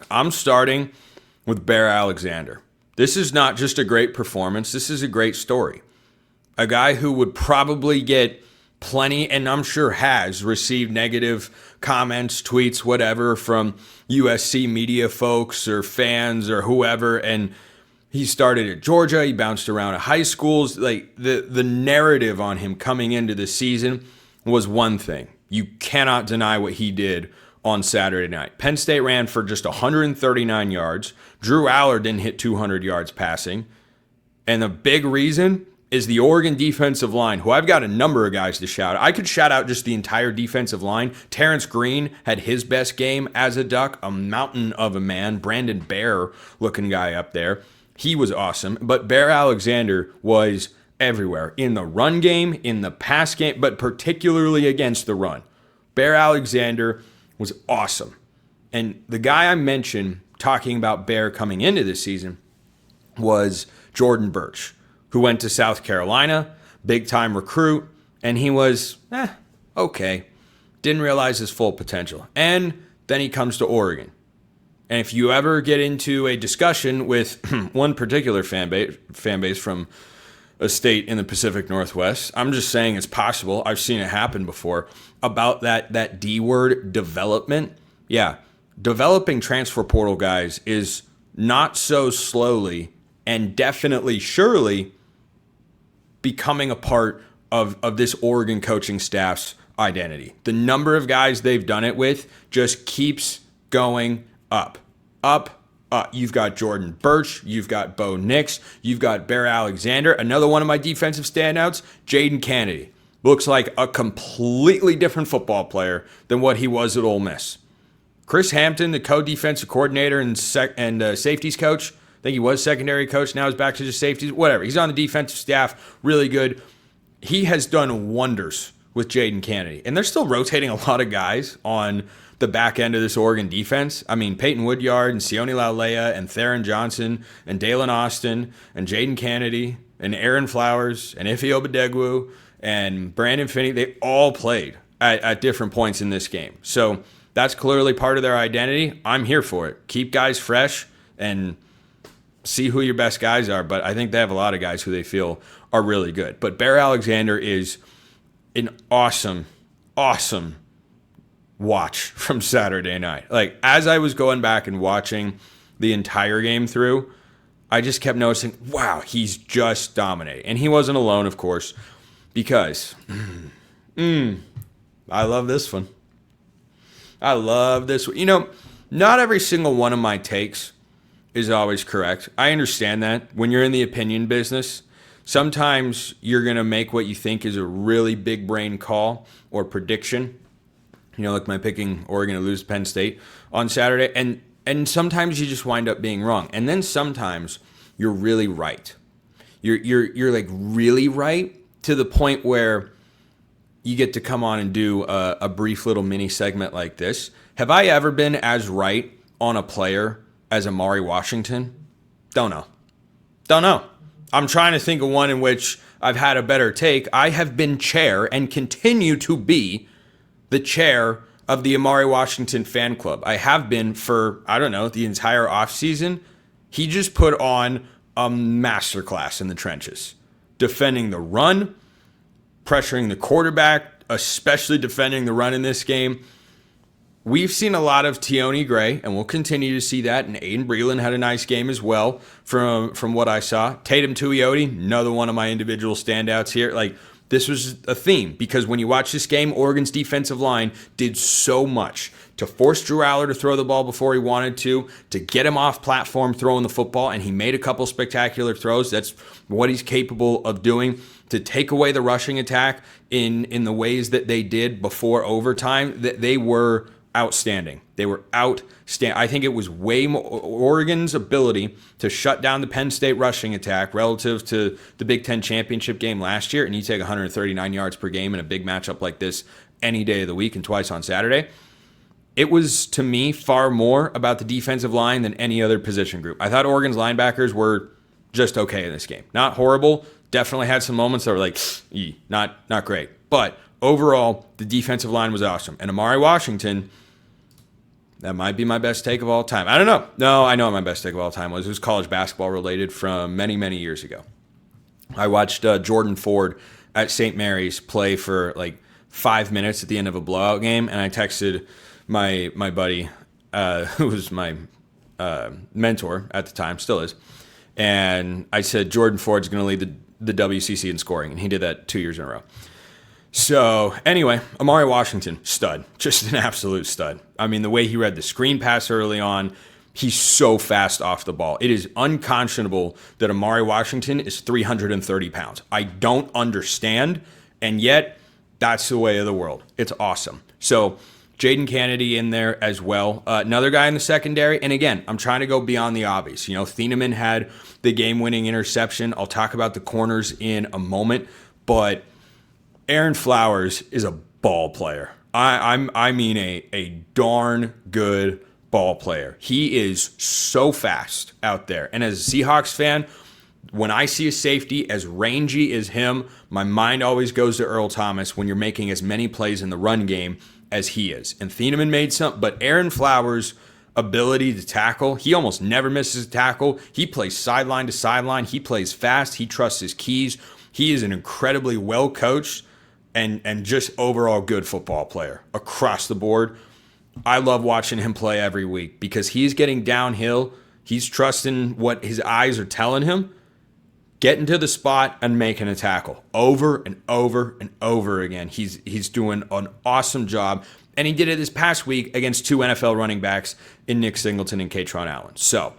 I'm starting with Bear Alexander. This is not just a great performance. This is a great story. A guy who would probably get plenty, and I'm sure has received negative comments, tweets, whatever, from USC media folks or fans or whoever. And he started at Georgia. He bounced around at high schools. Like the narrative on him coming into the season was one thing. You cannot deny what he did on Saturday night. Penn State ran for just 139 yards. Drew Aller didn't hit 200 yards passing. And the big reason is the Oregon defensive line, who I've got a number of guys to shout out. I could shout out just the entire defensive line. Terrence Green had his best game as a Duck, a mountain of a man. Brandon Bear looking guy up there. He was awesome. But Bear Alexander was everywhere. In the run game, in the pass game, but particularly against the run. Bear Alexander was awesome. And the guy I mentioned talking about Bear coming into this season was Jordan Burch, who went to South Carolina, big-time recruit, and he was, okay. Didn't realize his full potential. And then he comes to Oregon. And if you ever get into a discussion with one particular fan base from a state in the Pacific Northwest, I'm just saying it's possible, I've seen it happen before, about that D word, development. Yeah, developing transfer portal guys is not so slowly and definitely surely becoming a part of this Oregon coaching staff's identity. The number of guys they've done it with just keeps going up. You've got Jordan Burch, you've got Bo Nix, you've got Bear Alexander. Another one of my defensive standouts, Jaden Kennedy. Looks like a completely different football player than what he was at Ole Miss. Chris Hampton, the co-defensive coordinator and safeties coach, I think he was secondary coach, now he's back to just safeties, whatever. He's on the defensive staff, really good. He has done wonders with Jaden Kennedy. And they're still rotating a lot of guys on the back end of this Oregon defense. I mean, Peyton Woodyard and Sione Laulea and Theron Johnson and Dalen Austin and Jaden Kennedy and Aaron Flowers and Ife Obadegwu and Brandon Finney, they all played at different points in this game. So that's clearly part of their identity. I'm here for it. Keep guys fresh and see who your best guys are. But I think they have a lot of guys who they feel are really good. But Bear Alexander is an awesome watch from Saturday night. Like, as I was going back and watching the entire game through, I just kept noticing, wow, he's just dominating. And he wasn't alone, of course, because I love this one. I love this one. You know, not every single one of my takes is always correct. I understand that. When you're in the opinion business, sometimes you're going to make what you think is a really big brain call or prediction. You know, like my picking Oregon to lose Penn State on Saturday. And sometimes you just wind up being wrong. And then sometimes you're really right. You're like really right to the point where you get to come on and do a brief little mini segment like this. Have I ever been as right on a player as Amari Washington? Don't know. I'm trying to think of one in which I've had a better take. I have been chair and continue to be the chair of the Amari Washington fan club. I have been for, the entire offseason. He just put on a masterclass in the trenches. Defending the run, pressuring the quarterback, especially defending the run in this game. We've seen a lot of Tioni Gray, and we'll continue to see that. And Aiden Breland had a nice game as well from what I saw. Tatum Tuioti, another one of my individual standouts here. Like, this was a theme because when you watch this game, Oregon's defensive line did so much to force Drew Aller to throw the ball before he wanted to get him off platform throwing the football, and he made a couple spectacular throws. That's what he's capable of doing. To take away the rushing attack in the ways that they did before overtime, that they were outstanding. They were outstanding. I think it was way more Oregon's ability to shut down the Penn State rushing attack relative to the Big Ten championship game last year, and you take 139 yards per game in a big matchup like this any day of the week and twice on Saturday. It was, to me, far more about the defensive line than any other position group. I thought Oregon's linebackers were just okay in this game. Not horrible. Definitely had some moments that were like, not great. But overall, the defensive line was awesome. And Amari Washington That might be my best take of all time. I don't know. No, I know what my best take of all time was. It was college basketball related from many, many years ago. I watched Jordan Ford at St. Mary's play for like 5 minutes at the end of a blowout game, and I texted my buddy, who was my mentor at the time, still is, and I said, Jordan Ford's going to lead the WCC in scoring, and he did that 2 years in a row. So anyway, Amari Washington, stud, just an absolute stud. I mean, the way he read the screen pass early on, he's so fast off the ball. It is unconscionable that Amari Washington is 330 pounds. I don't understand, and yet that's the way of the world. It's awesome. So Jaden Kennedy in there as well. Another guy in the secondary. And again, I'm trying to go beyond the obvious. Thieneman had the game-winning interception. I'll talk about the corners in a moment, but Aaron Flowers is a ball player. I mean a darn good ball player. He is so fast out there. And as a Seahawks fan, when I see a safety as rangy as him, my mind always goes to Earl Thomas when you're making as many plays in the run game as he is. And Thieneman made some, but Aaron Flowers' ability to tackle, he almost never misses a tackle. He plays sideline to sideline. He plays fast. He trusts his keys. He is an incredibly well-coached and just overall good football player across the board. I love watching him play every week because he's getting downhill. He's trusting what his eyes are telling him, getting to the spot and making a tackle over and over and over again. He's doing an awesome job, and he did it this past week against 2 NFL running backs in Nick Singleton and Katron Allen. So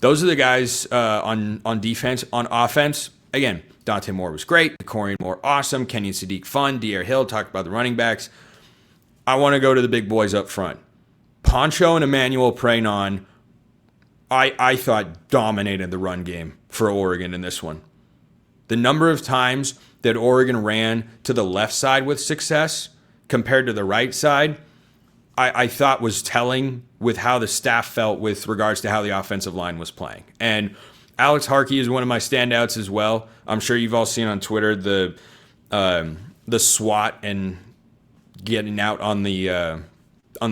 those are the guys on defense. On offense, again, Dante Moore was great. Corey Moore, awesome. Kenyon Sadiq, fun. Dier Hill, talked about the running backs. I want to go to the big boys up front. Poncho and Emmanuel Prainon, I thought dominated the run game for Oregon in this one. The number of times that Oregon ran to the left side with success compared to the right side, I thought was telling with how the staff felt with regards to how the offensive line was playing. And Alex Harkey is one of my standouts as well. I'm sure you've all seen on Twitter the SWAT and getting out on the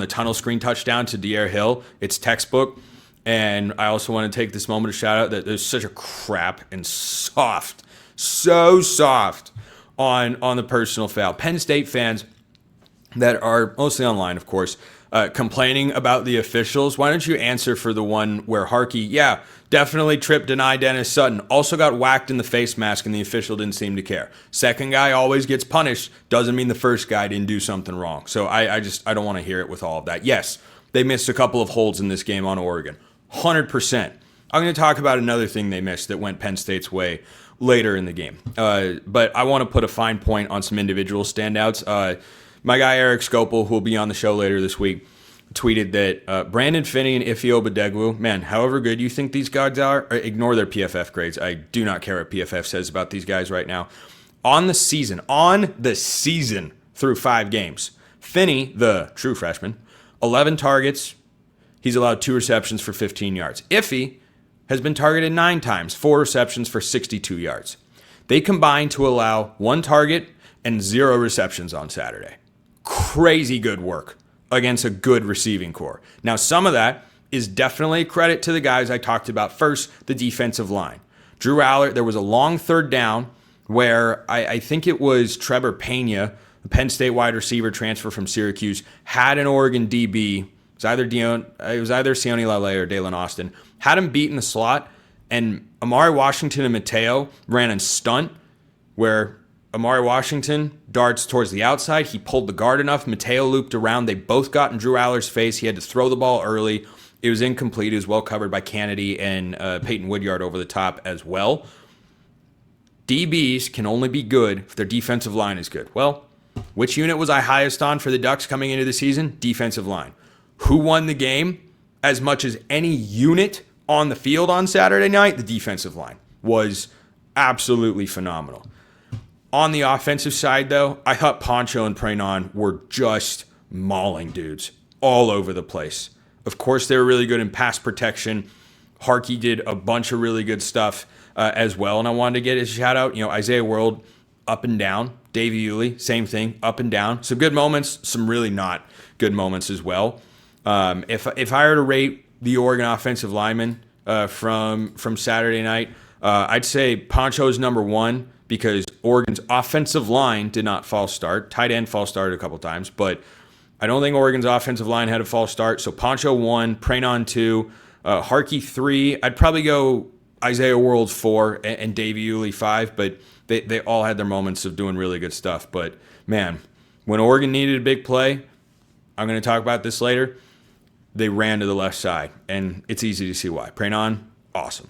tunnel screen touchdown to Dier Hill. It's textbook. And I also want to take this moment to shout out that there's such a crap and soft, so soft on the personal foul. Penn State fans that are mostly online, of course, complaining about the officials. Why don't you answer for the one where Harkey, definitely tripped, denied Dennis Sutton, also got whacked in the face mask and the official didn't seem to care. Second guy always gets punished. Doesn't mean the first guy didn't do something wrong. So I don't want to hear it with all of that. Yes, they missed a couple of holds in this game on Oregon. 100%. I'm going to talk about another thing they missed that went Penn State's way later in the game. But I want to put a fine point on some individual standouts. My guy Eric Scopel, who will be on the show later this week, tweeted that Brandon Finney and Ife Obadegwu, man, however good you think these guys are, ignore their PFF grades. I do not care what PFF says about these guys right now. On the season through 5 games, Finney, the true freshman, 11 targets. He's allowed 2 receptions for 15 yards. Iffy has been targeted 9 times, 4 receptions for 62 yards. They combined to allow 1 target and 0 receptions on Saturday. Crazy good work against a good receiving core. Now, some of that is definitely a credit to the guys I talked about first, the defensive line. Drew Allard, there was a long third down where I think it was Trevor Pena, the Penn State wide receiver transfer from Syracuse, had an Oregon DB. It was either Sione Lale or Dalen Austin. Had him beat in the slot, and Amari Washington and Mateo ran a stunt where Amari Washington darts towards the outside. He pulled the guard enough. Mateo looped around. They both got in Drew Allard's face. He had to throw the ball early. It was incomplete. It was well covered by Kennedy and Peyton Woodyard over the top as well. DBs can only be good if their defensive line is good. Well, which unit was I highest on for the Ducks coming into the season? Defensive line. Who won the game as much as any unit on the field on Saturday night? The defensive line was absolutely phenomenal. On the offensive side, though, I thought Poncho and Prainon were just mauling dudes all over the place. Of course, they were really good in pass protection. Harkey did a bunch of really good stuff as well, and I wanted to get his shout out. Isaiah World, up and down. Davey Uli, same thing, up and down. Some good moments, some really not good moments as well. If I were to rate the Oregon offensive lineman from Saturday night, I'd say Poncho's number one because Oregon's offensive line did not false start. Tight end false started a couple times, but I don't think Oregon's offensive line had a false start. So Poncho 1, Pranon 2, Harkey 3. I'd probably go Isaiah World 4 and Davey Uli 5, but they all had their moments of doing really good stuff. But, man, when Oregon needed a big play, I'm going to talk about this later, they ran to the left side, and it's easy to see why. Pranon, awesome.